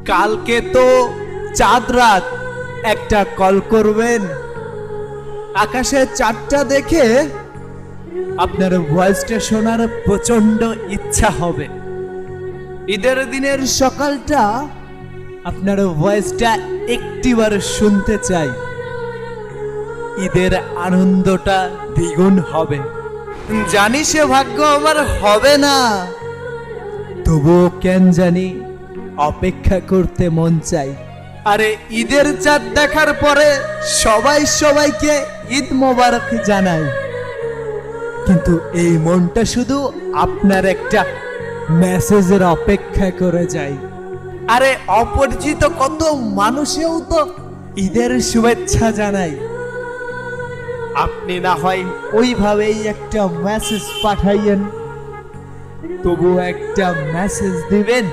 কালকে তো চাঁদ রাত, একটা কল করবেন। আকাশে চাঁদটা দেখে আপনার ভয়েসটা শোনার প্রচন্ড ইচ্ছা হবে। ঈদের দিনের সকালটা আপনার ভয়েসটা একটিবার শুনতে চাই। ঈদের আনন্দটা দ্বিগুণ হবে। জানি সে ভাগ্য আমার হবে না, তবুও কেন জানি অপেক্ষা করতে মন চাই। আরে ঈদের চাঁদ দেখার পরে সবাই সবাইকে ঈদ মোবারক জানায়, কিন্তু এই মনটা শুধু আপনার একটা মেসেজের অপেক্ষা করে যায়। আরে অপরিচিত কত মানুষেও তো ঈদের শুভেচ্ছা জানায়। আপনি না হয় ওইভাবেই একটা মেসেজ পাঠাইয়েন, তবু একটা মেসেজ দিবেন।